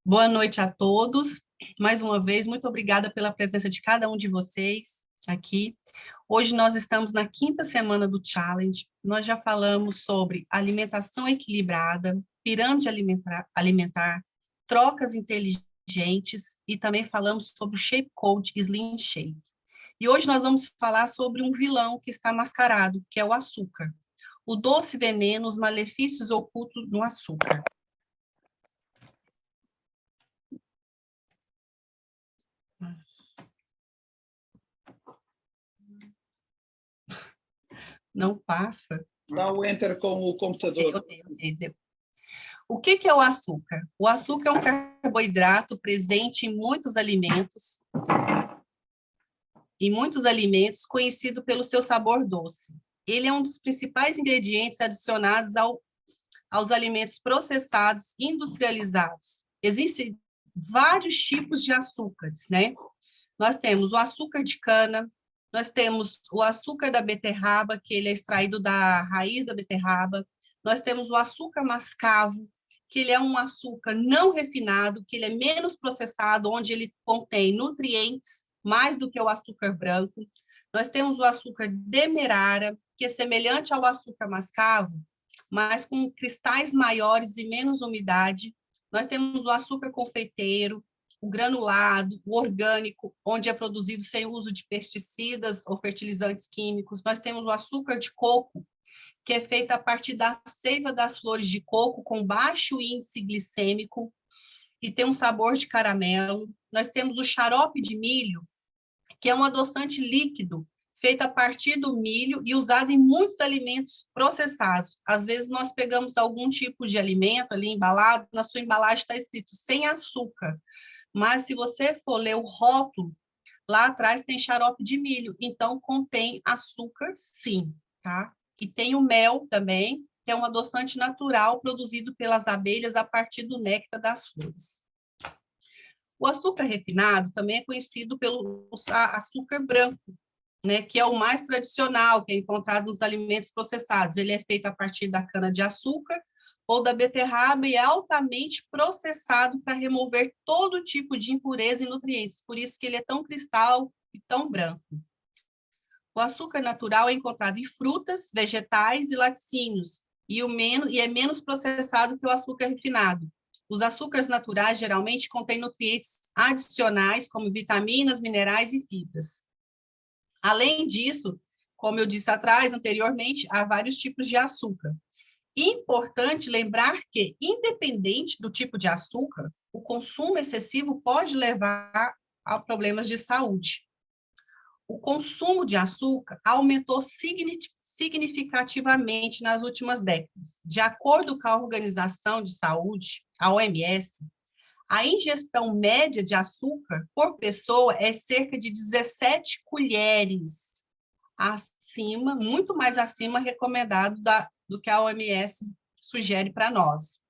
Boa noite a todos. Mais uma vez, muito obrigada pela presença de cada um de vocês aqui. Hoje nós estamos na quinta semana do Challenge. Nós já falamos sobre alimentação equilibrada, pirâmide alimentar, trocas inteligentes e também falamos sobre o Shape Code Slim Shape. E hoje nós vamos falar sobre um vilão que está mascarado, que é o açúcar. O doce veneno, os malefícios ocultos no açúcar. Não passa. Dá o enter com o computador. Okay. O que é o açúcar? O açúcar é um carboidrato presente em muitos alimentos, conhecido pelo seu sabor doce. Ele é um dos principais ingredientes adicionados aos alimentos processados, industrializados. Existem vários tipos de açúcares, né? Nós temos o açúcar de cana, nós temos o açúcar da beterraba, que ele é extraído da raiz da beterraba, nós temos o açúcar mascavo, que ele é um açúcar não refinado, que ele é menos processado, onde ele contém nutrientes mais do que o açúcar branco. Nós temos o açúcar demerara, que é semelhante ao açúcar mascavo, mas com cristais maiores e menos umidade. Nós temos o açúcar confeiteiro, o granulado, o orgânico, onde é produzido sem uso de pesticidas ou fertilizantes químicos. Nós temos o açúcar de coco, que é feito a partir da seiva das flores de coco, com baixo índice glicêmico, e tem um sabor de caramelo. Nós temos o xarope de milho, que é um adoçante líquido, feito a partir do milho e usado em muitos alimentos processados. Às vezes, nós pegamos algum tipo de alimento ali embalado, na sua embalagem está escrito sem açúcar, mas se você for ler o rótulo, lá atrás tem xarope de milho, então contém açúcar, sim, tá? E tem o mel também, que é um adoçante natural produzido pelas abelhas a partir do néctar das flores. O açúcar refinado também é conhecido pelo açúcar branco, né, que é o mais tradicional, que é encontrado nos alimentos processados. Ele é feito a partir da cana-de-açúcar ou da beterraba e é altamente processado para remover todo tipo de impureza e nutrientes. Por isso que ele é tão cristal e tão branco. O açúcar natural é encontrado em frutas, vegetais e laticínios, e é menos processado que o açúcar refinado. Os açúcares naturais geralmente contêm nutrientes adicionais, como vitaminas, minerais e fibras. Além disso, como eu disse anteriormente, há vários tipos de açúcar. Importante lembrar que, independente do tipo de açúcar, o consumo excessivo pode levar a problemas de saúde. O consumo de açúcar aumentou significativamente nas últimas décadas. De acordo com a Organização de Saúde, a OMS, a ingestão média de açúcar por pessoa é cerca de 17 colheres acima, muito mais acima recomendado do que a OMS sugere para nós,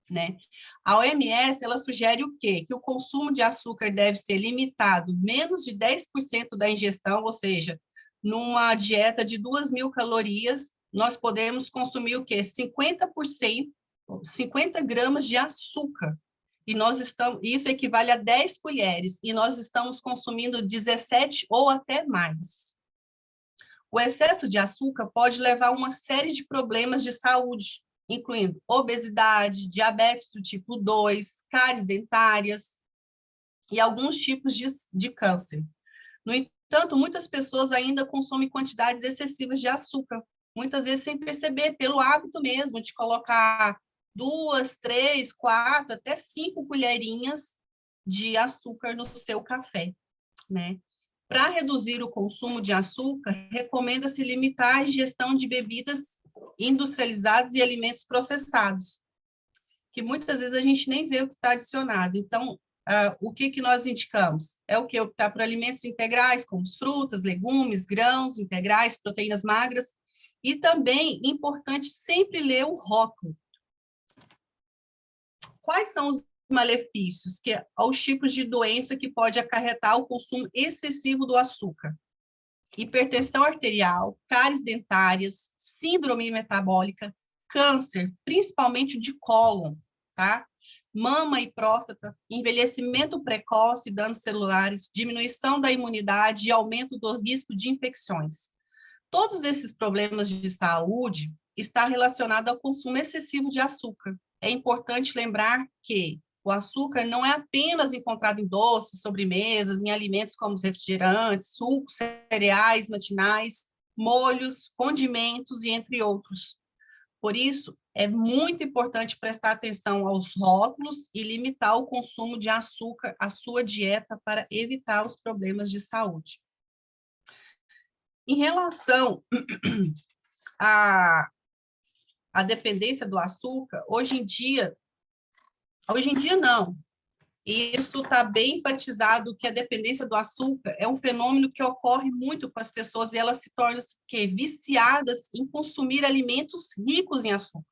né? A OMS, ela sugere o quê? Que o consumo de açúcar deve ser limitado menos de 10% da ingestão, ou seja, numa dieta de 2.000 calorias, nós podemos consumir o quê? 50%, 50 gramas de açúcar. E isso equivale a 10 colheres, e nós estamos consumindo 17 ou até mais. O excesso de açúcar pode levar a uma série de problemas de saúde, incluindo obesidade, diabetes do tipo 2, cáries dentárias e alguns tipos de câncer. No entanto, muitas pessoas ainda consomem quantidades excessivas de açúcar, muitas vezes sem perceber, pelo hábito mesmo de colocar 2, 3, 4, até 5 colherinhas de açúcar no seu café, né? Para reduzir o consumo de açúcar, recomenda-se limitar a ingestão de bebidas industrializadas e alimentos processados, que muitas vezes a gente nem vê o que está adicionado. Então, o que nós indicamos? É o que? Optar por alimentos integrais, como frutas, legumes, grãos integrais, proteínas magras, e também, importante, sempre ler o rótulo. Quais são os malefícios, aos tipos de doença que pode acarretar o consumo excessivo do açúcar? Hipertensão arterial, cáries dentárias, síndrome metabólica, câncer, principalmente de cólon, tá? mama e próstata, envelhecimento precoce, danos celulares, diminuição da imunidade e aumento do risco de infecções. Todos esses problemas de saúde estão relacionados ao consumo excessivo de açúcar. É importante lembrar que o açúcar não é apenas encontrado em doces, sobremesas, em alimentos como os refrigerantes, sucos, cereais matinais, molhos, condimentos e entre outros. Por isso, é muito importante prestar atenção aos rótulos e limitar o consumo de açúcar à sua dieta para evitar os problemas de saúde. Em relação à dependência do açúcar, hoje em dia não. Isso está bem enfatizado que a dependência do açúcar é um fenômeno que ocorre muito com as pessoas e elas se tornam viciadas em consumir alimentos ricos em açúcar,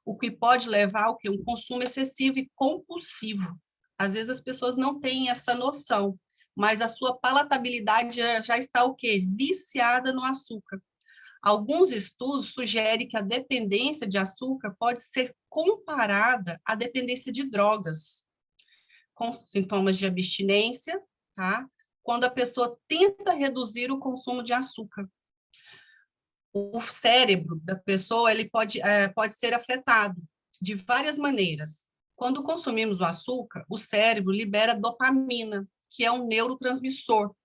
o que pode levar ao um consumo excessivo e compulsivo. Às vezes as pessoas não têm essa noção, mas a sua palatabilidade já está viciada no açúcar. Alguns estudos sugerem que a dependência de açúcar pode ser comparada à dependência de drogas, com sintomas de abstinência, tá? Quando a pessoa tenta reduzir o consumo de açúcar. O cérebro da pessoa ele pode ser afetado de várias maneiras. Quando consumimos o açúcar, o cérebro libera dopamina, que é um neurotransmissor,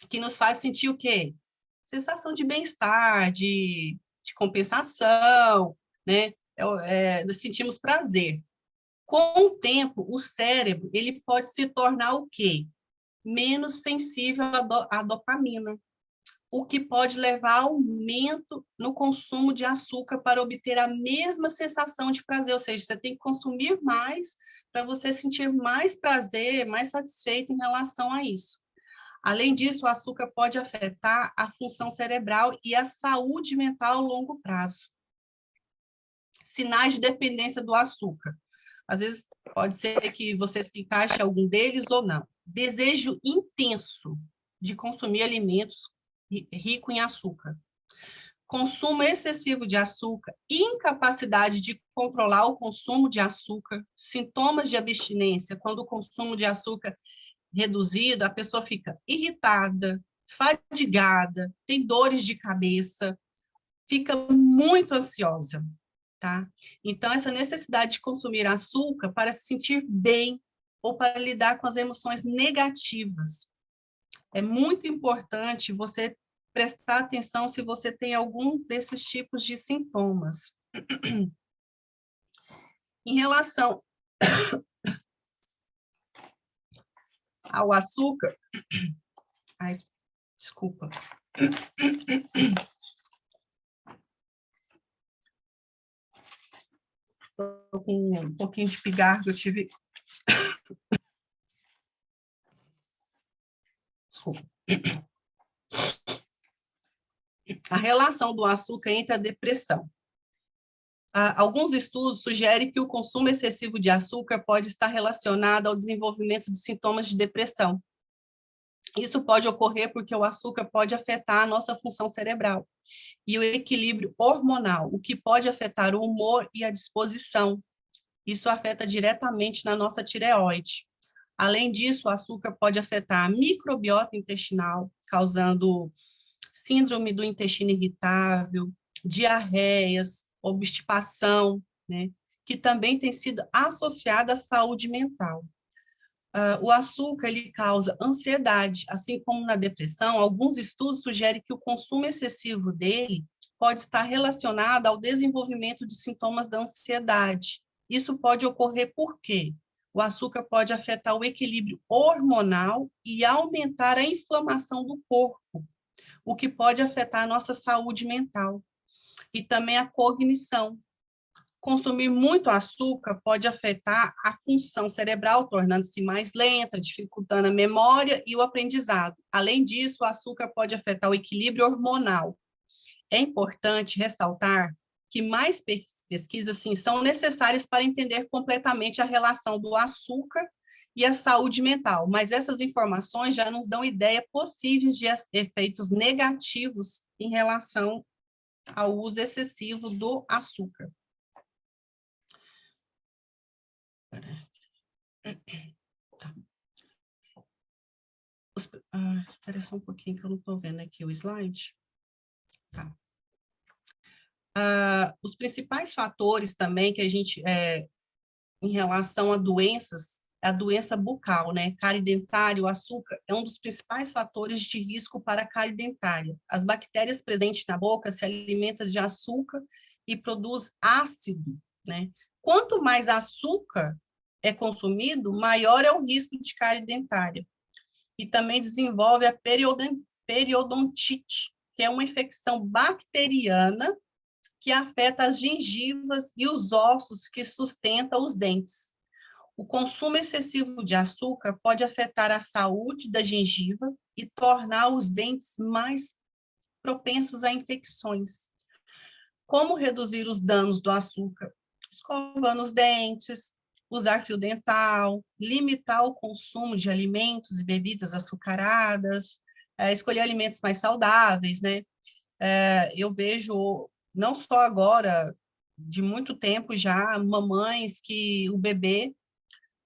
que nos faz sentir o quê? Sensação de bem-estar, de compensação, né? Nós sentimos prazer. Com o tempo, o cérebro ele pode se tornar o quê? Menos sensível à dopamina, o que pode levar ao aumento no consumo de açúcar para obter a mesma sensação de prazer, ou seja, você tem que consumir mais para você sentir mais prazer, mais satisfeito em relação a isso. Além disso, o açúcar pode afetar a função cerebral e a saúde mental a longo prazo. Sinais de dependência do açúcar. Às vezes, pode ser que você se encaixe em algum deles ou não. Desejo intenso de consumir alimentos ricos em açúcar. Consumo excessivo de açúcar, incapacidade de controlar o consumo de açúcar, sintomas de abstinência, quando o consumo de açúcar reduzido, a pessoa fica irritada, fadigada, tem dores de cabeça, fica muito ansiosa, tá? Então, essa necessidade de consumir açúcar para se sentir bem ou para lidar com as emoções negativas. É muito importante você prestar atenção se você tem algum desses tipos de sintomas. Em relação ao açúcar, ai, desculpa. Estou com um pouquinho de pigarro, eu tive... Desculpa. A relação do açúcar entre a depressão. Alguns estudos sugerem que o consumo excessivo de açúcar pode estar relacionado ao desenvolvimento de sintomas de depressão. Isso pode ocorrer porque o açúcar pode afetar a nossa função cerebral e o equilíbrio hormonal, o que pode afetar o humor e a disposição. Isso afeta diretamente na nossa tireoide. Além disso, o açúcar pode afetar a microbiota intestinal, causando síndrome do intestino irritável, diarreias, obstipação, né, que também tem sido associada à saúde mental. O açúcar ele causa ansiedade, assim como na depressão, alguns estudos sugerem que o consumo excessivo dele pode estar relacionado ao desenvolvimento de sintomas da ansiedade. Isso pode ocorrer por quê? O açúcar pode afetar o equilíbrio hormonal e aumentar a inflamação do corpo, o que pode afetar a nossa saúde mental e também a cognição. Consumir muito açúcar pode afetar a função cerebral, tornando-se mais lenta, dificultando a memória e o aprendizado. Além disso, o açúcar pode afetar o equilíbrio hormonal. É importante ressaltar que mais pesquisas sim, são necessárias para entender completamente a relação do açúcar e a saúde mental, mas essas informações já nos dão ideia possíveis de efeitos negativos em relação ao uso excessivo do açúcar. Tá. Espera só um pouquinho que eu não estou vendo aqui o slide. Tá. Os principais fatores também que a gente, em relação a doenças, a doença bucal, né? Cárie dentária, o açúcar é um dos principais fatores de risco para a cárie dentária. As bactérias presentes na boca se alimentam de açúcar e produz ácido, né? Quanto mais açúcar é consumido, maior é o risco de cárie dentária. E também desenvolve a periodontite, que é uma infecção bacteriana que afeta as gengivas e os ossos que sustentam os dentes. O consumo excessivo de açúcar pode afetar a saúde da gengiva e tornar os dentes mais propensos a infecções. Como reduzir os danos do açúcar? Escovando os dentes, usar fio dental, limitar o consumo de alimentos e bebidas açucaradas, escolher alimentos mais saudáveis, né? Eu vejo, não só agora, de muito tempo já, mamães que o bebê,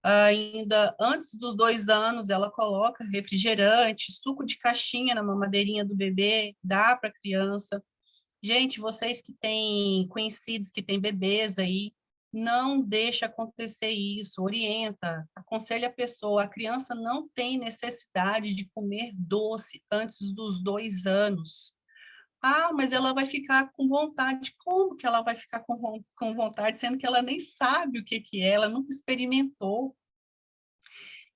ainda antes dos 2 anos, ela coloca refrigerante, suco de caixinha na mamadeirinha do bebê, dá para a criança. Gente, vocês que têm conhecidos que têm bebês aí, não deixa acontecer isso, orienta, aconselha a pessoa, a criança não tem necessidade de comer doce antes dos 2 anos. Ah, mas ela vai ficar com vontade. Como que ela vai ficar com vontade, sendo que ela nem sabe o que é, ela nunca experimentou?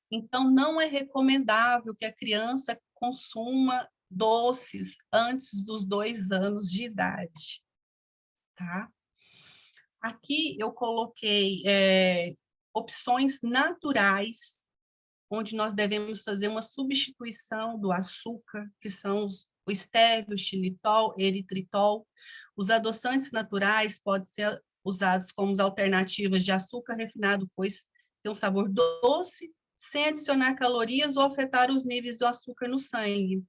Então, não é recomendável que a criança consuma doces antes dos 2 anos de idade, tá? Aqui eu coloquei opções naturais, onde nós devemos fazer uma substituição do açúcar, que são o estévio, o xilitol, eritritol. Os adoçantes naturais podem ser usados como alternativas de açúcar refinado, pois tem um sabor doce, sem adicionar calorias ou afetar os níveis do açúcar no sangue.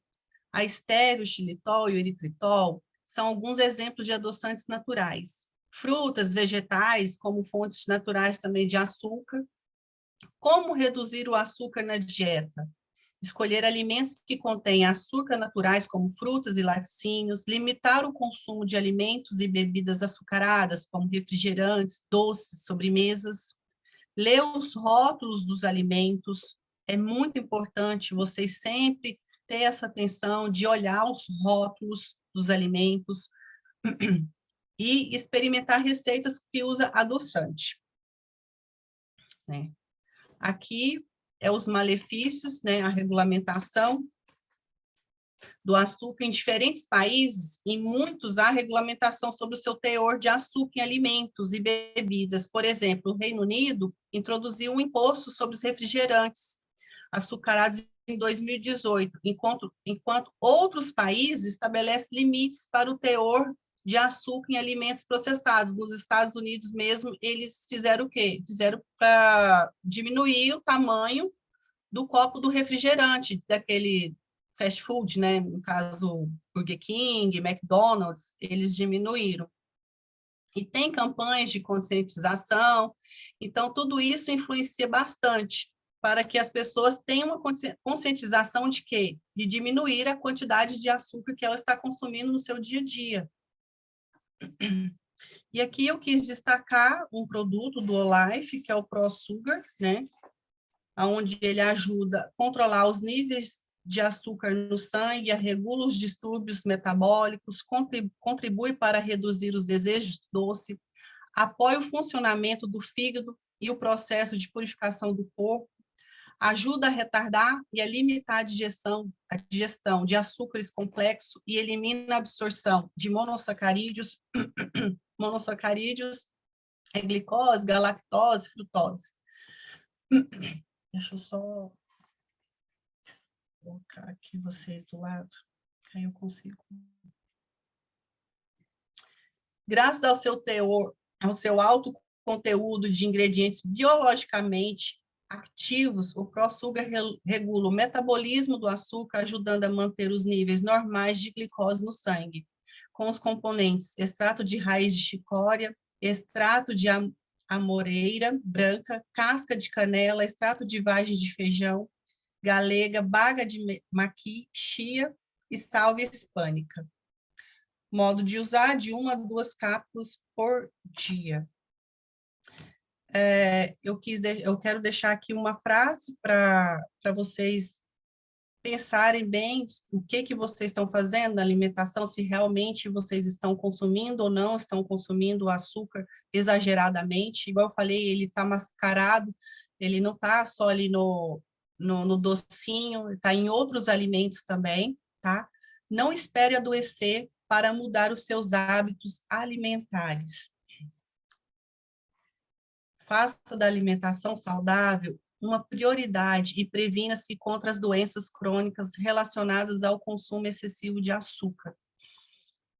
A estévio, o xilitol e o eritritol são alguns exemplos de adoçantes naturais. Frutas, vegetais, como fontes naturais também de açúcar. Como reduzir o açúcar na dieta? Escolher alimentos que contêm açúcar naturais, como frutas e laticínios, limitar o consumo de alimentos e bebidas açucaradas, como refrigerantes, doces, sobremesas. Ler os rótulos dos alimentos. É muito importante vocês sempre ter essa atenção de olhar os rótulos dos alimentos e experimentar receitas que usa adoçante, né? Aqui é os malefícios, né, a regulamentação do açúcar em diferentes países, em muitos há regulamentação sobre o seu teor de açúcar em alimentos e bebidas. Por exemplo, o Reino Unido introduziu um imposto sobre os refrigerantes açucarados em 2018, enquanto outros países estabelecem limites para o teor de açúcar em alimentos processados. Nos Estados Unidos mesmo, eles fizeram o quê? Fizeram para diminuir o tamanho do copo do refrigerante, daquele fast food, né? No caso, Burger King, McDonald's, eles diminuíram. E tem campanhas de conscientização, então tudo isso influencia bastante para que as pessoas tenham uma conscientização de quê? De diminuir a quantidade de açúcar que ela está consumindo no seu dia a dia. E aqui eu quis destacar um produto do Olife, que é o ProSugar, né? Onde ele ajuda a controlar os níveis de açúcar no sangue, regula os distúrbios metabólicos, contribui para reduzir os desejos doce, apoia o funcionamento do fígado e o processo de purificação do corpo, ajuda a retardar e a limitar a digestão de açúcares complexos e elimina a absorção de monossacarídeos, glicose, galactose, frutose. Deixa eu só colocar aqui vocês do lado, aí eu consigo. Graças ao seu teor, ao seu alto conteúdo de ingredientes biologicamente ativos, o ProSugar regula o metabolismo do açúcar, ajudando a manter os níveis normais de glicose no sangue, com os componentes extrato de raiz de chicória, extrato de amoreira branca, casca de canela, extrato de vagem de feijão, galega, baga de maqui, chia e salvia hispânica. Modo de usar, de 1 a 2 cápsulas por dia. Eu quero deixar aqui uma frase para vocês pensarem bem o que vocês estão fazendo na alimentação, se realmente vocês estão consumindo ou não estão consumindo o açúcar exageradamente. Igual eu falei, ele está mascarado, ele não está só ali no docinho, está em outros alimentos também, tá? Não espere adoecer para mudar os seus hábitos alimentares. Faça da alimentação saudável uma prioridade e previna-se contra as doenças crônicas relacionadas ao consumo excessivo de açúcar.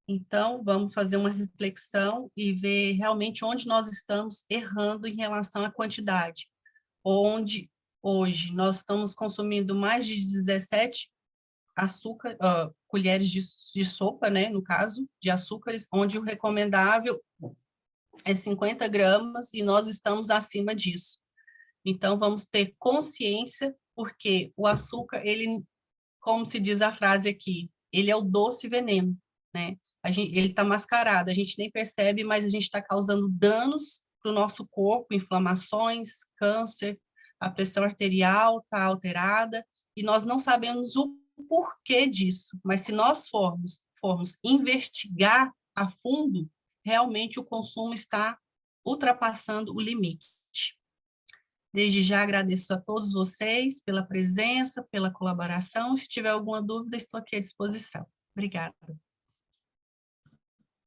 Então, vamos fazer uma reflexão e ver realmente onde nós estamos errando em relação à quantidade. Onde hoje nós estamos consumindo mais de 17 colheres de sopa, né, no caso, de açúcares, onde o recomendável é 50 gramas e nós estamos acima disso. Então, vamos ter consciência, porque o açúcar, ele, como se diz a frase aqui, ele é o doce veneno, né? Ele está mascarado, a gente nem percebe, mas a gente está causando danos para o nosso corpo, inflamações, câncer, a pressão arterial está alterada, e nós não sabemos o porquê disso, mas se nós formos investigar a fundo, realmente o consumo está ultrapassando o limite. Desde já agradeço a todos vocês pela presença, pela colaboração. Se tiver alguma dúvida, estou aqui à disposição. Obrigada.